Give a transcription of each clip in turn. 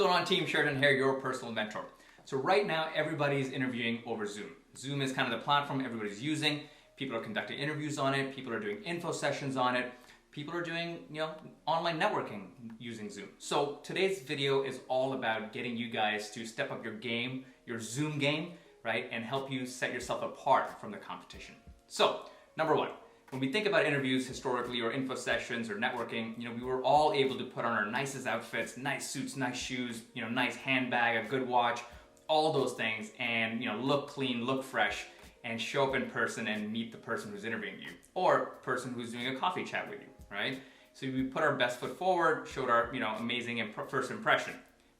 going on, team? Sherjan here, your personal mentor. So right now, everybody's interviewing over Zoom. Zoom is kind of the platform everybody's using. People are conducting interviews on it. People are doing info sessions on it. People are doing, online networking using Zoom. So today's video is all about getting you guys to step up your game, your Zoom game, right? And help you set yourself apart from the competition. So, number one, when we think about interviews historically or info sessions or networking, we were all able to put on our nicest outfits, nice suits, nice shoes, nice handbag, a good watch, all those things, and look clean, look fresh, and show up in person and meet the person who's interviewing you or person who's doing a coffee chat with you, right? So we put our best foot forward, showed our amazing first impression.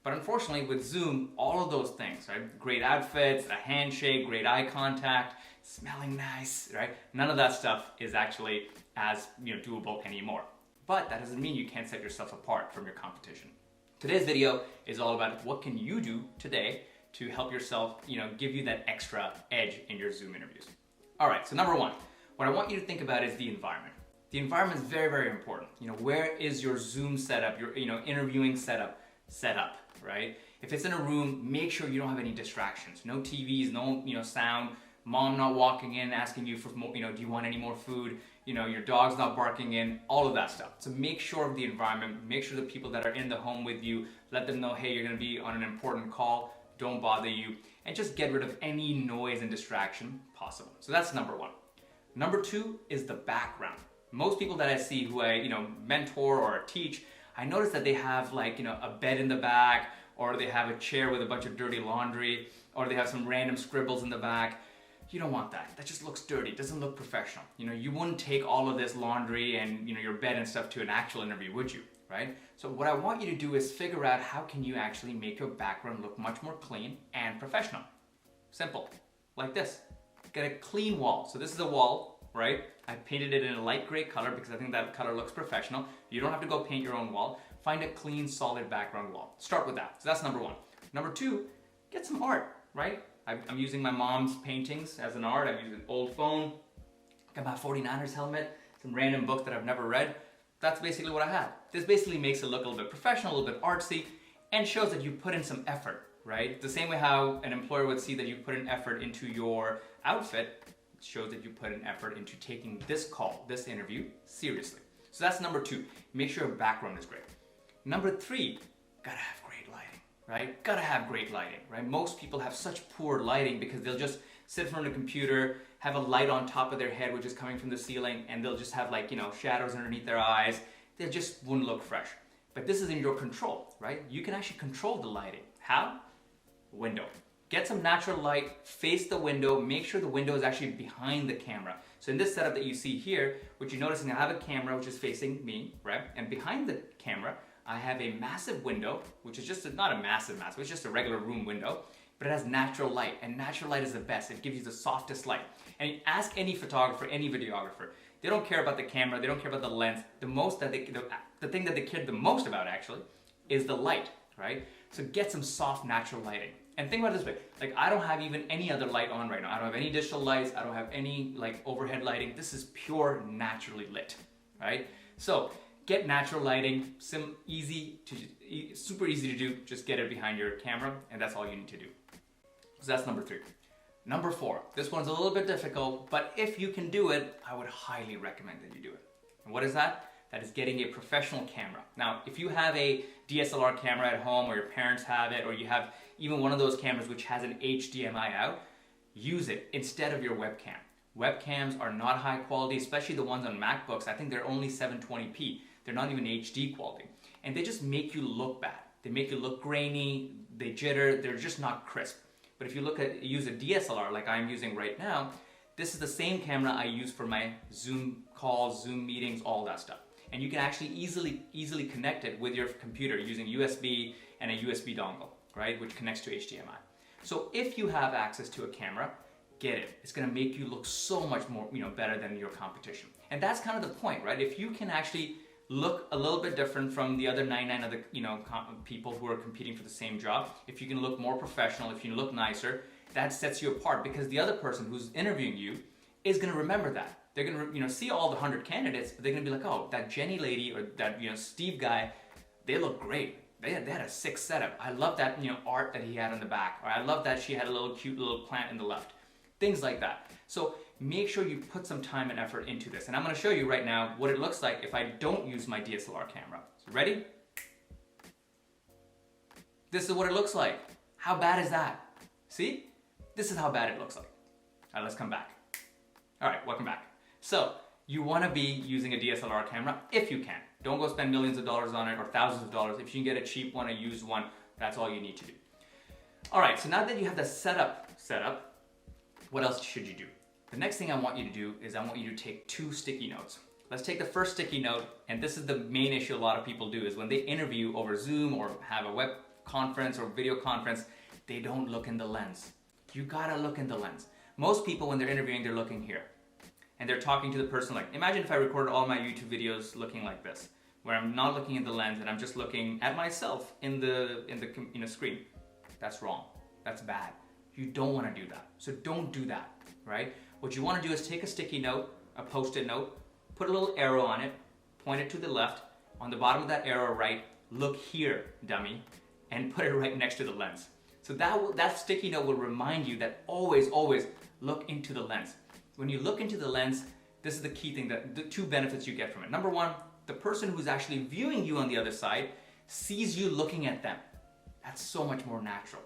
But unfortunately with Zoom, all of those things, right? Great outfits, a handshake, great eye contact, smelling nice, right? None of that stuff is actually as doable anymore. But that doesn't mean you can't set yourself apart from your competition. Today's video is all about what can you do today to help yourself, give you that extra edge in your Zoom interviews. All right, so number one, what I want you to think about is the environment. The environment is very, very important. Where is your Zoom setup, your interviewing setup set up, right? If it's in a room, make sure you don't have any distractions. No TVs, no sound, mom not walking in asking you for more, do you want any more food? Your dog's not barking in, all of that stuff. So make sure of the environment, make sure the people that are in the home with you, let them know, hey, you're gonna be on an important call, don't bother you, and just get rid of any noise and distraction possible. So that's number one. Number two is the background. Most people that I see who I mentor or teach, I notice that they have a bed in the back, or they have a chair with a bunch of dirty laundry, or they have some random scribbles in the back. You don't want that. That just looks dirty. It doesn't look professional. You wouldn't take all of this laundry and your bed and stuff to an actual interview, would you? Right? So what I want you to do is figure out how can you actually make your background look much more clean and professional. Simple. Like this. Get a clean wall. So this is a wall, right? I painted it in a light gray color because I think that color looks professional. You don't have to go paint your own wall. Find a clean, solid background wall. Start with that. So that's number one. Number two, get some art, right? I'm using my mom's paintings as an art. I've used an old phone, got my 49ers helmet, some random book that I've never read. That's basically what I have. This basically makes it look a little bit professional, a little bit artsy, and shows that you put in some effort, right? The same way how an employer would see that you put an effort into your outfit, it shows that you put an effort into taking this call, this interview, seriously. So that's number two. Make sure your background is great. Number three, gotta have great lighting, right? Gotta have great lighting, right? Most people have such poor lighting because they'll just sit in front of a computer, have a light on top of their head which is coming from the ceiling, and they'll just have shadows underneath their eyes. They just wouldn't look fresh. But this is in your control, right? You can actually control the lighting. How? Window. Get some natural light, face the window, make sure the window is actually behind the camera. So in this setup that you see here, what you're noticing, I have a camera which is facing me, right? And behind the camera, I have a massive window, which is just not a massive, it's just a regular room window, but it has natural light, and natural light is the best. It gives you the softest light. And ask any photographer, any videographer, they don't care about the camera, they don't care about the lens. The thing that they care the most about actually is the light, right? So get some soft natural lighting. And think about it this way, I don't have even any other light on right now. I don't have any digital lights, I don't have any overhead lighting. This is pure naturally lit, right? So get natural lighting, super easy to do, just get it behind your camera, and that's all you need to do. So that's number three. Number four, this one's a little bit difficult, but if you can do it, I would highly recommend that you do it. And what is that? That is getting a professional camera. Now, if you have a DSLR camera at home, or your parents have it, or you have even one of those cameras which has an HDMI out, use it instead of your webcam. Webcams are not high quality, especially the ones on MacBooks. I think they're only 720p. They're not even HD quality. And they just make you look bad. They make you look grainy, they jitter, they're just not crisp. But if you use a DSLR like I'm using right now, this is the same camera I use for my Zoom calls, Zoom meetings, all that stuff. And you can actually easily connect it with your computer using USB and a USB dongle, right, which connects to HDMI. So if you have access to a camera, get it. It's gonna make you look so much more, better than your competition. And that's kind of the point, right? If you can actually look a little bit different from the other 99 other people who are competing for the same job, if you can look more professional, if you look nicer, that sets you apart, because the other person who's interviewing you is going to remember that. They're going to see all the 100 candidates, but they're going to be like, oh, that Jenny lady or that Steve guy, they look great. They had a sick setup. I love that, art that he had on the back. Or I love that she had a little cute little plant in the left. Things like that. So make sure you put some time and effort into this. And I'm going to show you right now what it looks like if I don't use my DSLR camera. So ready? This is what it looks like. How bad is that? See? This is how bad it looks like. All right, let's come back. All right, welcome back. So you want to be using a DSLR camera if you can. Don't go spend millions of dollars on it or thousands of dollars. If you can get a cheap one, a used one, that's all you need to do. All right, so now that you have the setup, what else should you do? The next thing I want you to do is I want you to take 2 sticky notes. Let's take the first sticky note, and this is the main issue a lot of people do, is when they interview over Zoom or have a web conference or video conference, they don't look in the lens. You gotta look in the lens. Most people, when they're interviewing, they're looking here. And they're talking to the person like, imagine if I recorded all my YouTube videos looking like this, where I'm not looking in the lens and I'm just looking at myself in the screen. That's wrong. That's bad. You don't want to do that. So don't do that, right? What you want to do is take a sticky note, a Post-it note, put a little arrow on it, point it to the left. On the bottom of that arrow, write, look here, dummy, and put it right next to the lens. So that sticky note will remind you that always, always look into the lens. When you look into the lens, this is the key thing, that the 2 benefits you get from it. Number 1, the person who's actually viewing you on the other side sees you looking at them. That's so much more natural.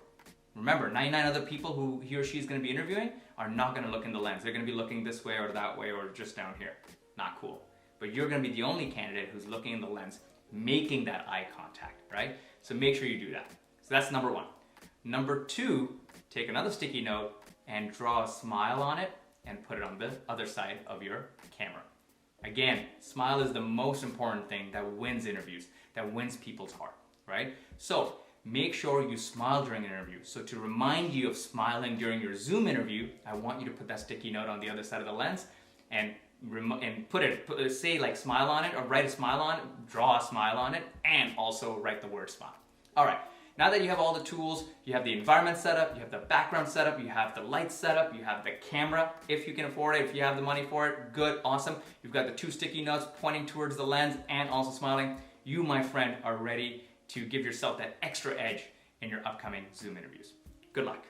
Remember, 99 other people who he or she is going to be interviewing are not going to look in the lens. They're going to be looking this way or that way or just down here. Not cool. But you're going to be the only candidate who's looking in the lens, making that eye contact, right? So make sure you do that. So that's number 1. Number 2, take another sticky note and draw a smile on it and put it on the other side of your camera. Again, smile is the most important thing that wins interviews, that wins people's heart, right? So make sure you smile during an interview. So to remind you of smiling during your Zoom interview, I want you to put that sticky note on the other side of the lens and say like smile on it, or write a smile on it, draw a smile on it, and also write the word smile. All right. Now that you have all the tools, you have the environment set up, you have the background set up, you have the lights set up, you have the camera, if you can afford it, if you have the money for it, good, awesome. You've got the 2 sticky notes pointing towards the lens and also smiling. You, my friend, are ready to give yourself that extra edge in your upcoming Zoom interviews. Good luck.